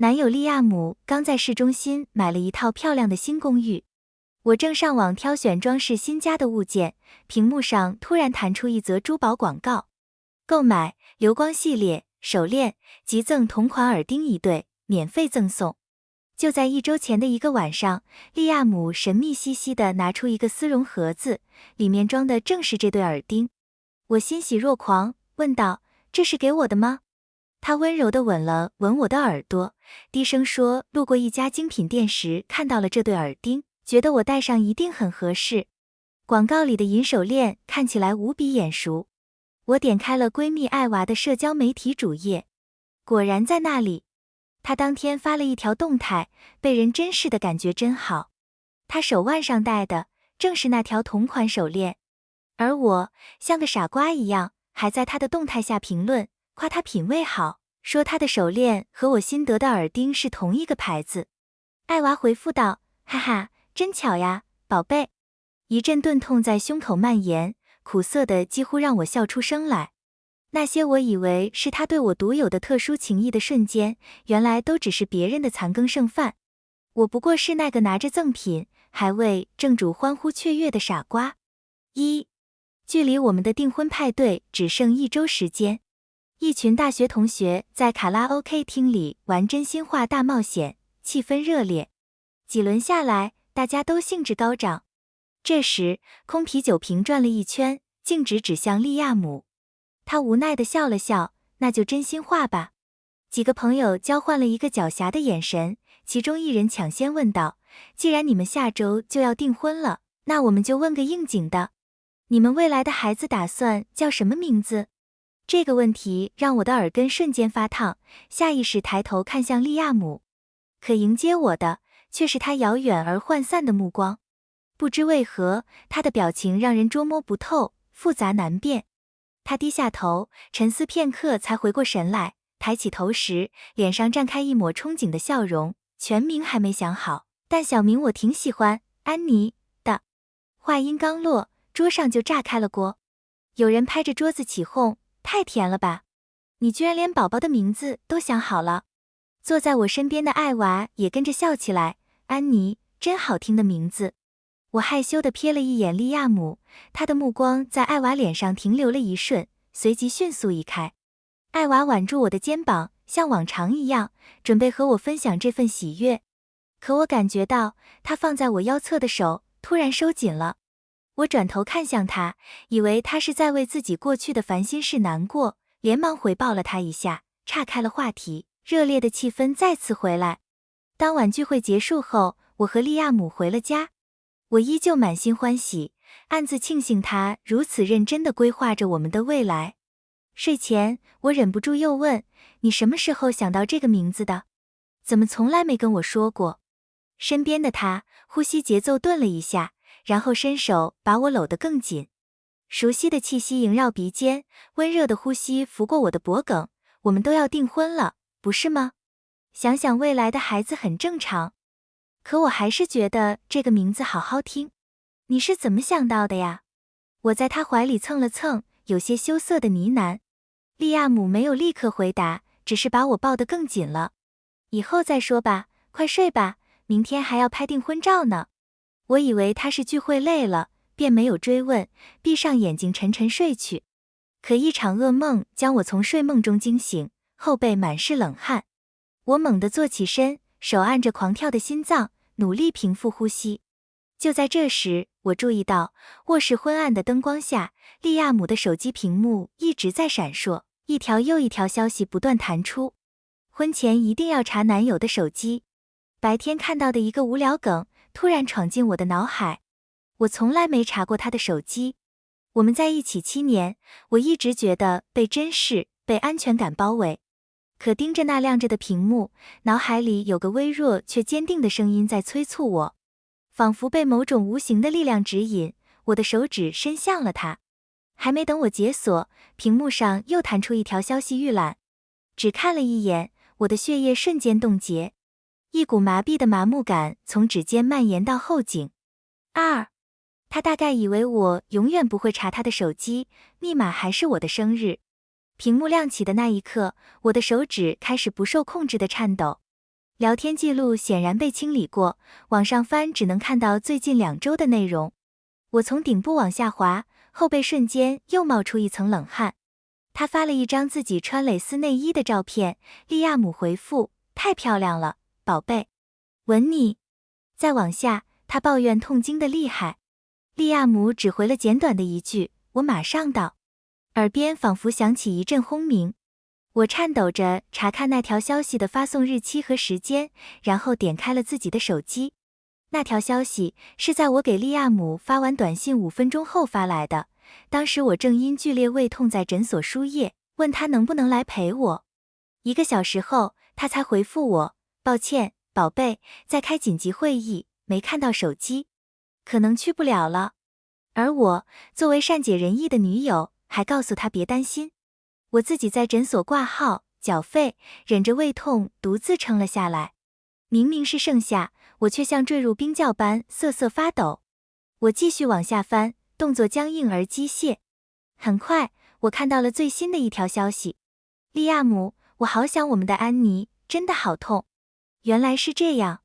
男友利亚姆刚在市中心买了一套漂亮的新公寓，我正上网挑选装饰新家的物件，屏幕上突然弹出一则珠宝广告，购买流光系列手链，即赠同款耳钉一对，免费赠送。就在1周前的一个晚上，利亚姆神秘兮兮地拿出一个丝绒盒子，里面装的正是这对耳钉。我欣喜若狂，问道：“这是给我的吗？”他温柔地吻了吻我的耳朵，低声说：“路过一家精品店时看到了这对耳钉，觉得我戴上一定很合适。”广告里的银手链看起来无比眼熟。我点开了闺蜜艾娃的社交媒体主页，果然在那里。她当天发了一条动态，被人珍视的感觉真好。她手腕上戴的正是那条同款手链，而我像个傻瓜一样，还在她的动态下评论，夸她品味好，说她的手链和我新得的耳钉是同一个牌子。艾娃回复道：“哈哈，真巧呀，宝贝。”一阵钝痛在胸口蔓延，苦涩的几乎让我笑出声来。那些我以为是他对我独有的特殊情谊的瞬间，原来都只是别人的残羹剩饭。我不过是那个拿着赠品，还为正主欢呼雀跃的傻瓜。距离我们的订婚派对只剩1周时间，一群大学同学在卡拉 OK 厅里玩真心话大冒险，气氛热烈。几轮下来，大家都兴致高涨。这时，空啤酒瓶转了一圈，径直指向利亚姆。他无奈地笑了笑，那就真心话吧。几个朋友交换了一个狡黠的眼神，其中一人抢先问道：“既然你们下周就要订婚了，那我们就问个应景的，你们未来的孩子打算叫什么名字？”这个问题让我的耳根瞬间发烫，下意识抬头看向利亚姆，可迎接我的却是他遥远而涣散的目光。不知为何，他的表情让人捉摸不透，复杂难辨。他低下头，沉思片刻才回过神来，抬起头时，脸上绽开一抹憧憬的笑容。全名还没想好，但小名我挺喜欢，安妮的。话音刚落，桌上就炸开了锅。有人拍着桌子起哄：“太甜了吧！你居然连宝宝的名字都想好了！”坐在我身边的艾娃也跟着笑起来：“安妮，真好听的名字。”我害羞地瞥了一眼利亚姆，他的目光在艾娃脸上停留了一瞬，随即迅速移开。艾娃挽住我的肩膀，像往常一样，准备和我分享这份喜悦。可我感觉到他放在我腰侧的手突然收紧了。我转头看向他，以为他是在为自己过去的烦心事难过，连忙回抱了他一下，岔开了话题，热烈的气氛再次回来。当晚聚会结束后，我和利亚姆回了家。我依旧满心欢喜，暗自庆幸他如此认真地规划着我们的未来。睡前，我忍不住又问：“你什么时候想到这个名字的？怎么从来没跟我说过？”身边的他呼吸节奏顿了一下，然后伸手把我搂得更紧。熟悉的气息萦绕鼻尖，温热的呼吸拂过我的脖颈。我们都要订婚了，不是吗？想想未来的孩子很正常。可我还是觉得这个名字好好听。你是怎么想到的呀？我在他怀里蹭了蹭，有些羞涩的呢喃。利亚姆没有立刻回答，只是把我抱得更紧了。以后再说吧，快睡吧，明天还要拍订婚照呢。我以为他是聚会累了，便没有追问，闭上眼睛沉沉睡去。可一场噩梦将我从睡梦中惊醒，后背满是冷汗。我猛地坐起身，手按着狂跳的心脏，努力平复呼吸。就在这时，我注意到卧室昏暗的灯光下，利亚姆的手机屏幕一直在闪烁，一条又一条消息不断弹出。婚前一定要查男友的手机。白天看到的一个无聊梗突然闯进我的脑海。我从来没查过他的手机。我们在一起7年，我一直觉得被珍视，被安全感包围。可盯着那亮着的屏幕，脑海里有个微弱却坚定的声音在催促我，仿佛被某种无形的力量指引，我的手指伸向了它。还没等我解锁，屏幕上又弹出一条消息预览。只看了一眼，我的血液瞬间冻结，一股麻痹的麻木感从指尖蔓延到后颈。他大概以为我永远不会查他的手机，密码还是我的生日。屏幕亮起的那一刻，我的手指开始不受控制的颤抖。聊天记录显然被清理过，往上翻只能看到最近2周的内容。我从顶部往下滑，后背瞬间又冒出一层冷汗。他发了一张自己穿蕾丝内衣的照片，利亚姆回复：太漂亮了，宝贝，吻你。再往下，他抱怨痛经的厉害。利亚姆只回了简短的一句：我马上到。耳边仿佛响起一阵轰鸣。我颤抖着查看那条消息的发送日期和时间，然后点开了自己的手机。那条消息是在我给利亚姆发完短信5分钟后发来的。当时我正因剧烈胃痛在诊所输液，问他能不能来陪我。1个小时后，他才回复我：抱歉，宝贝，在开紧急会议，没看到手机，可能去不了了。而我作为善解人意的女友，还告诉他别担心。我自己在诊所挂号、缴费，忍着胃痛独自撑了下来。明明是盛夏，我却像坠入冰窖般瑟瑟发抖。我继续往下翻，动作僵硬而机械。很快，我看到了最新的一条消息：利亚姆，我好想我们的安妮，真的好痛。原来是这样，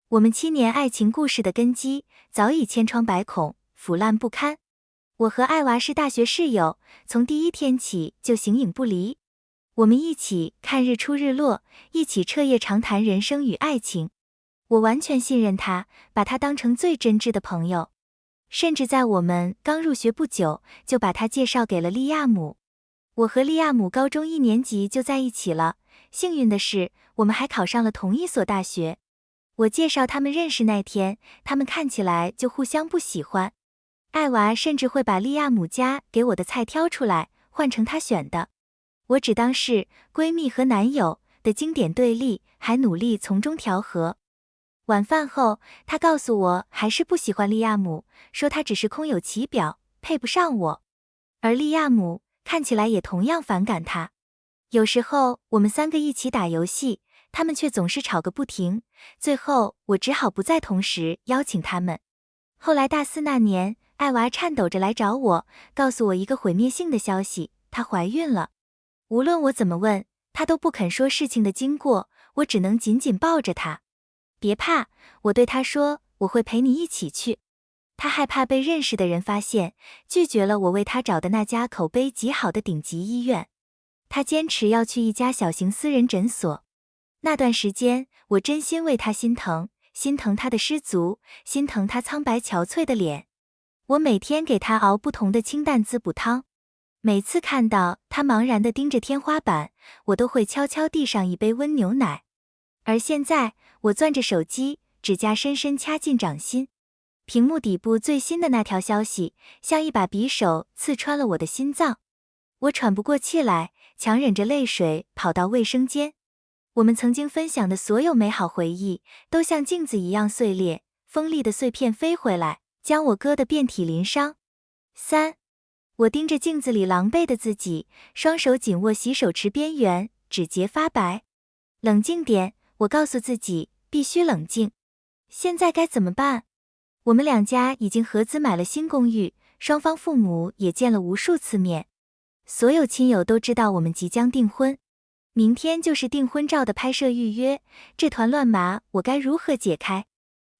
我们7年爱情故事的根基早已千疮百孔，腐烂不堪。我和艾娃是大学室友，从第1天起就形影不离。我们一起看日出日落，一起彻夜长谈人生与爱情。我完全信任他，把他当成最真挚的朋友。甚至在我们刚入学不久，就把他介绍给了利亚姆。我和利亚姆高中1年级就在一起了，幸运的是，我们还考上了同一所大学。我介绍他们认识那天，他们看起来就互相不喜欢。艾娃甚至会把利亚姆家给我的菜挑出来，换成他选的。我只当是闺蜜和男友的经典对立，还努力从中调和。晚饭后，他告诉我还是不喜欢利亚姆，说他只是空有其表，配不上我。而利亚姆看起来也同样反感他。有时候我们3个一起打游戏，他们却总是吵个不停，最后我只好不再同时邀请他们。后来大4那年，艾娃颤抖着来找我，告诉我一个毁灭性的消息，她怀孕了。无论我怎么问，她都不肯说事情的经过，我只能紧紧抱着她。别怕，我对她说，我会陪你一起去。她害怕被认识的人发现，拒绝了我为她找的那家口碑极好的顶级医院。她坚持要去一家小型私人诊所。那段时间，我真心为她心疼，心疼她的失足，心疼她苍白憔悴的脸。我每天给她熬不同的清淡滋补汤，每次看到她茫然地盯着天花板，我都会悄悄递上一杯温牛奶。而现在，我攥着手机，指甲深深掐进掌心，屏幕底部最新的那条消息，像一把匕首刺穿了我的心脏。我喘不过气来，强忍着泪水跑到卫生间。我们曾经分享的所有美好回忆，都像镜子一样碎裂，锋利的碎片飞回来，将我割得遍体鳞伤。我盯着镜子里狼狈的自己，双手紧握洗手池边缘，指节发白。冷静点，我告诉自己，必须冷静。现在该怎么办？我们2家已经合资买了新公寓，双方父母也见了无数次面。所有亲友都知道我们即将订婚，明天就是订婚照的拍摄预约，这团乱麻我该如何解开？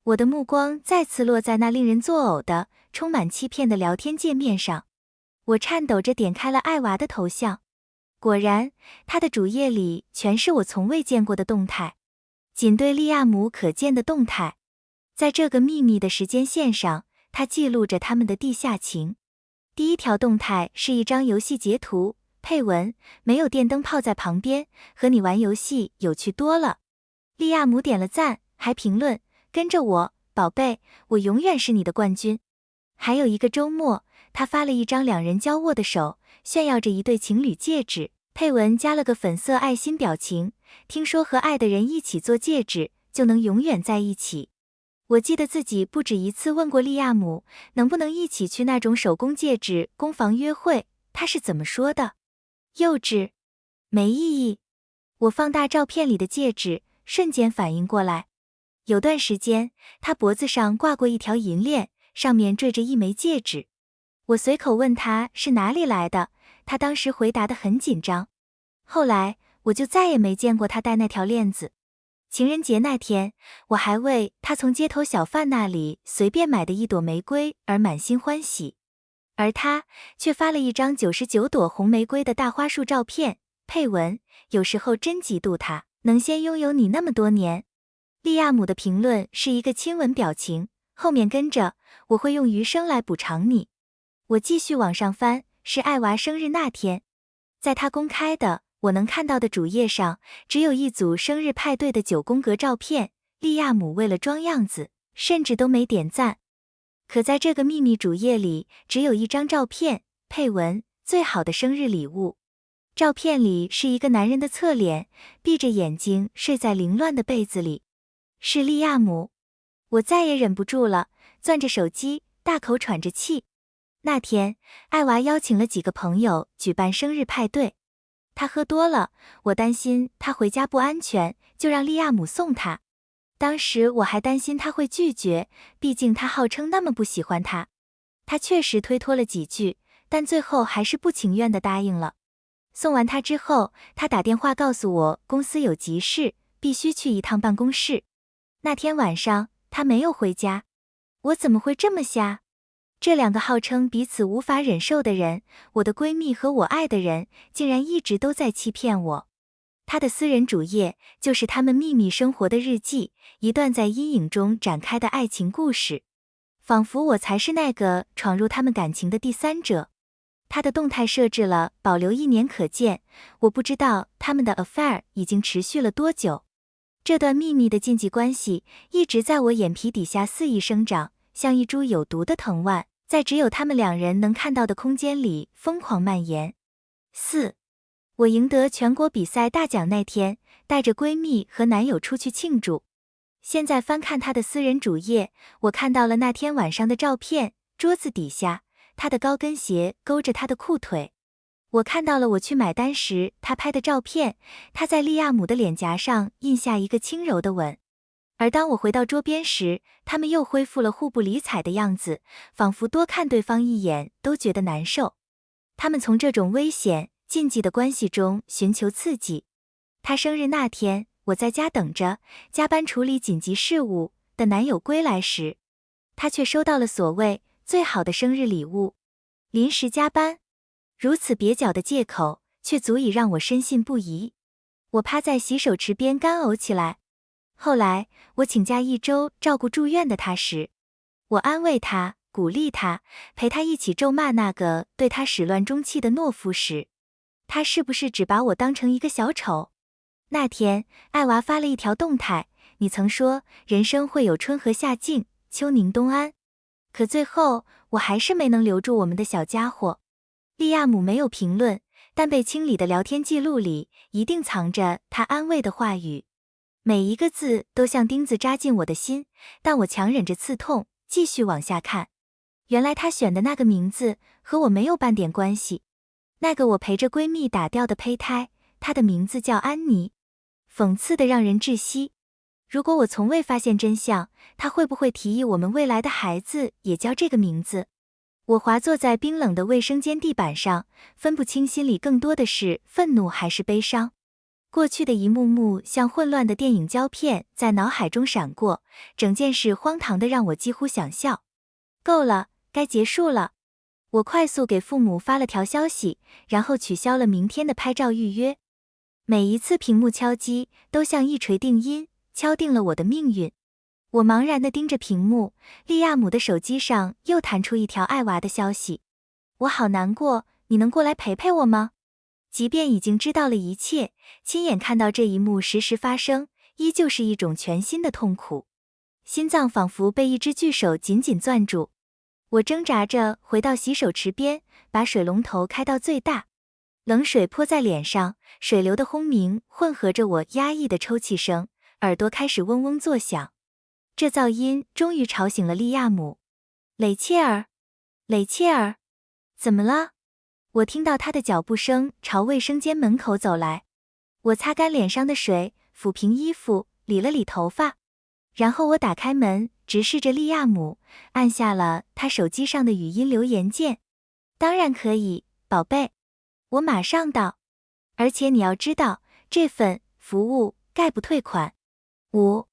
我的目光再次落在那令人作呕的、充满欺骗的聊天界面上。我颤抖着点开了艾娃的头像，果然，她的主页里全是我从未见过的动态，仅对利亚姆可见的动态。在这个秘密的时间线上，她记录着他们的地下情。第1条动态是一张游戏截图，配文：没有电灯泡在旁边，和你玩游戏有趣多了。利亚姆点了赞，还评论：跟着我，宝贝，我永远是你的冠军。还有一个周末，他发了一张2人交握的手，炫耀着一对情侣戒指，配文加了个粉色爱心表情，听说和爱的人一起做戒指，就能永远在一起。我记得自己不止一次问过利亚姆，能不能一起去那种手工戒指工坊约会，他是怎么说的？幼稚，没意义。我放大照片里的戒指，瞬间反应过来。有段时间，他脖子上挂过一条银链，上面缀着一枚戒指。我随口问他是哪里来的，他当时回答得很紧张。后来，我就再也没见过他戴那条链子。情人节那天，我还为他从街头小贩那里随便买的一朵玫瑰而满心欢喜，而他却发了一张99朵红玫瑰的大花束照片，配文：有时候真嫉妒他，能先拥有你那么多年。利亚姆的评论是一个亲吻表情，后面跟着我会用余生来补偿你。我继续往上翻，是艾娃生日那天，在他公开的我能看到的主页上，只有一组生日派对的9宫格照片，利亚姆为了装样子，甚至都没点赞。可在这个秘密主页里，只有一张照片，配文：最好的生日礼物。照片里是一个男人的侧脸，闭着眼睛睡在凌乱的被子里。是利亚姆。我再也忍不住了，攥着手机，大口喘着气。那天，艾娃邀请了几个朋友举办生日派对。他喝多了，我担心他回家不安全，就让利亚姆送他。当时我还担心他会拒绝，毕竟他号称那么不喜欢他。他确实推脱了几句，但最后还是不情愿地答应了。送完他之后，他打电话告诉我公司有急事，必须去一趟办公室。那天晚上，他没有回家。我怎么会这么瞎？这2个号称彼此无法忍受的人，我的闺蜜和我爱的人，竟然一直都在欺骗我。他的私人主页就是他们秘密生活的日记，一段在阴影中展开的爱情故事，仿佛我才是那个闯入他们感情的第三者。他的动态设置了保留1年可见，我不知道他们的 affair 已经持续了多久。这段秘密的禁忌关系一直在我眼皮底下肆意生长，像一株有毒的藤蔓，在只有他们2人能看到的空间里疯狂蔓延。4. 我赢得全国比赛大奖那天，带着闺蜜和男友出去庆祝。现在翻看她的私人主页，我看到了那天晚上的照片，桌子底下，她的高跟鞋勾着她的裤腿。我看到了我去买单时她拍的照片，她在利亚姆的脸颊上印下一个轻柔的吻。而当我回到桌边时，他们又恢复了互不理睬的样子，仿佛多看对方一眼都觉得难受。他们从这种危险、禁忌的关系中寻求刺激。他生日那天，我在家等着，加班处理紧急事务的男友归来时，他却收到了所谓最好的生日礼物。临时加班，如此蹩脚的借口，却足以让我深信不疑。我趴在洗手池边干呕起来。后来，我请假1周照顾住院的他时，我安慰他，鼓励他，陪他一起咒骂那个对他始乱终弃的懦夫时，他是不是只把我当成一个小丑？那天，艾娃发了一条动态，你曾说人生会有春和夏尽，秋宁冬安。可最后，我还是没能留住我们的小家伙。利亚姆没有评论，但被清理的聊天记录里，一定藏着他安慰的话语。每一个字都像钉子扎进我的心，但我强忍着刺痛，继续往下看。原来他选的那个名字和我没有半点关系。那个我陪着闺蜜打掉的胚胎，她的名字叫安妮。讽刺的让人窒息。如果我从未发现真相，他会不会提议我们未来的孩子也叫这个名字？我滑坐在冰冷的卫生间地板上，分不清心里更多的是愤怒还是悲伤。过去的一幕幕像混乱的电影胶片在脑海中闪过，整件事荒唐的让我几乎想笑。够了，该结束了。我快速给父母发了条消息，然后取消了明天的拍照预约。每一次屏幕敲击都像一锤定音，敲定了我的命运。我茫然地盯着屏幕，利亚姆的手机上又弹出一条艾娃的消息。我好难过，你能过来陪陪我吗？即便已经知道了一切，亲眼看到这一幕实时发生，依旧是一种全新的痛苦。心脏仿佛被一只巨手紧紧攥住。我挣扎着回到洗手池边，把水龙头开到最大。冷水泼在脸上，水流的轰鸣混合着我压抑的抽泣声，耳朵开始嗡嗡作响。这噪音终于吵醒了利亚姆。雷切尔，雷切尔，怎么了？我听到他的脚步声朝卫生间门口走来。我擦干脸上的水，抚平衣服，理了理头发。然后我打开门，直视着利亚姆，按下了他手机上的语音留言键。当然可以，宝贝。我马上到。而且你要知道，这份服务概不退款。5，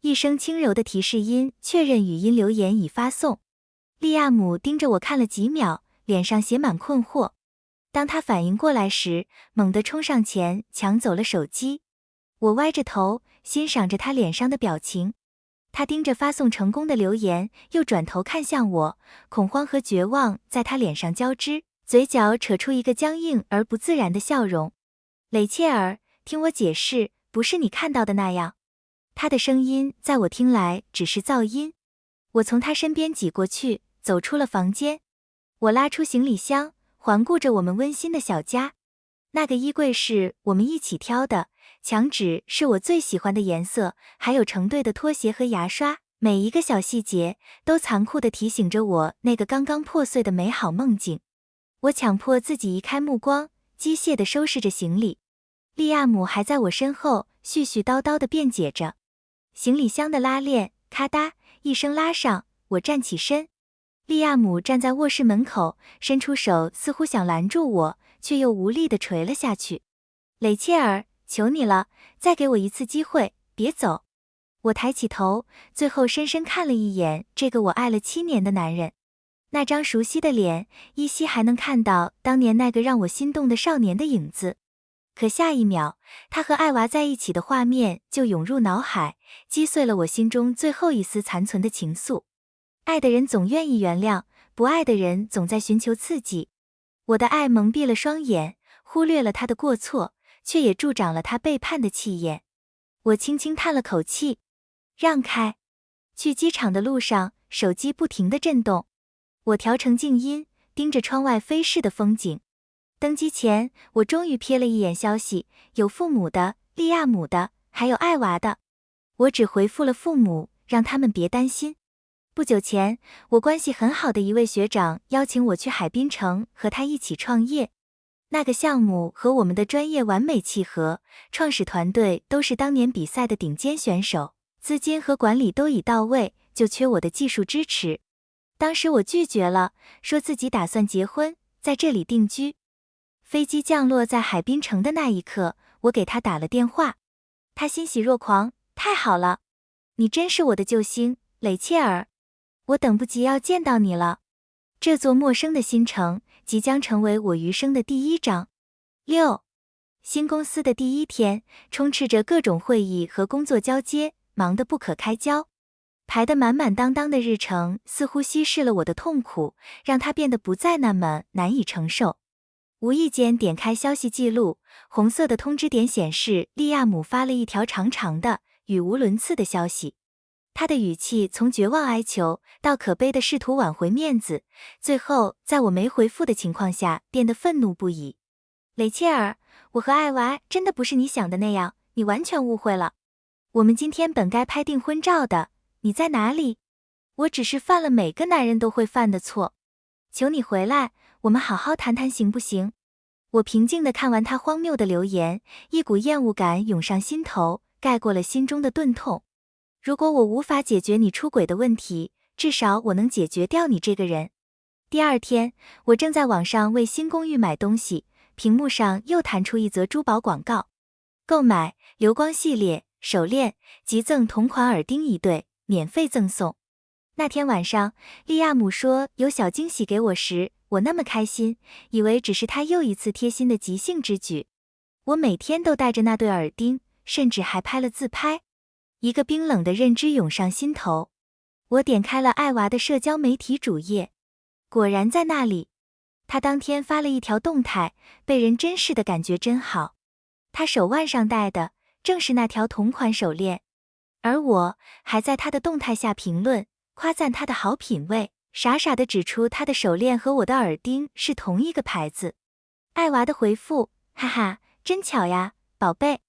一声轻柔的提示音确认语音留言已发送。利亚姆盯着我看了几秒，脸上写满困惑。当他反应过来时，猛地冲上前抢走了手机。我歪着头，欣赏着他脸上的表情。他盯着发送成功的留言，又转头看向我，恐慌和绝望在他脸上交织，嘴角扯出一个僵硬而不自然的笑容。雷切尔，听我解释，不是你看到的那样。他的声音在我听来只是噪音。我从他身边挤过去，走出了房间。我拉出行李箱，环顾着我们温馨的小家。那个衣柜是我们一起挑的，墙纸是我最喜欢的颜色，还有成对的拖鞋和牙刷，每一个小细节都残酷地提醒着我那个刚刚破碎的美好梦境。我强迫自己移开目光，机械地收拾着行李。利亚姆还在我身后絮絮叨叨地辩解着。行李箱的拉链咔嗒一声拉上，我站起身。利亚姆站在卧室门口，伸出手似乎想拦住我，却又无力地垂了下去。雷切尔，求你了，再给我一次机会，别走。我抬起头，最后深深看了一眼这个我爱了7年的男人。那张熟悉的脸，依稀还能看到当年那个让我心动的少年的影子。可下一秒，他和艾娃在一起的画面就涌入脑海，击碎了我心中最后一丝残存的情愫。爱的人总愿意原谅，不爱的人总在寻求刺激。我的爱蒙蔽了双眼，忽略了他的过错，却也助长了他背叛的气焰。我轻轻叹了口气，让开。去机场的路上，手机不停地震动。我调成静音，盯着窗外飞逝的风景。登机前，我终于瞥了一眼消息，有父母的、利亚姆的，还有艾娃的。我只回复了父母，让他们别担心。不久前，我关系很好的一位学长邀请我去海滨城和他一起创业。那个项目和我们的专业完美契合，创始团队都是当年比赛的顶尖选手，资金和管理都已到位，就缺我的技术支持。当时我拒绝了，说自己打算结婚，在这里定居。飞机降落在海滨城的那一刻，我给他打了电话。他欣喜若狂，太好了，你真是我的救星，雷切尔，我等不及要见到你了。这座陌生的新城即将成为我余生的第一章。6. 新公司的第一天，充斥着各种会议和工作交接，忙得不可开交。排得满满当当的日程似乎稀释了我的痛苦，让它变得不再那么难以承受。无意间点开消息记录，红色的通知点显示利亚姆发了一条长长的、语无伦次的消息。他的语气从绝望哀求到可悲的试图挽回面子，最后在我没回复的情况下变得愤怒不已。雷切尔，我和艾娃真的不是你想的那样，你完全误会了。我们今天本该拍订婚照的，你在哪里？我只是犯了每个男人都会犯的错。求你回来，我们好好谈谈行不行？我平静地看完他荒谬的留言，一股厌恶感涌上心头，盖过了心中的钝痛。如果我无法解决你出轨的问题，至少我能解决掉你这个人。第二天，我正在网上为新公寓买东西，屏幕上又弹出一则珠宝广告：购买流光系列手链，即赠同款耳钉1对，免费赠送。那天晚上，利亚姆说有小惊喜给我时，我那么开心，以为只是他又一次贴心的即兴之举。我每天都戴着那对耳钉，甚至还拍了自拍。一个冰冷的认知涌上心头。我点开了艾娃的社交媒体主页，果然在那里，他当天发了一条动态，被人珍视的感觉真好。他手腕上戴的正是那条同款手链，而我还在他的动态下评论，夸赞他的好品味，傻傻地指出他的手链和我的耳钉是同一个牌子。艾娃的回复：哈哈，真巧呀，宝贝。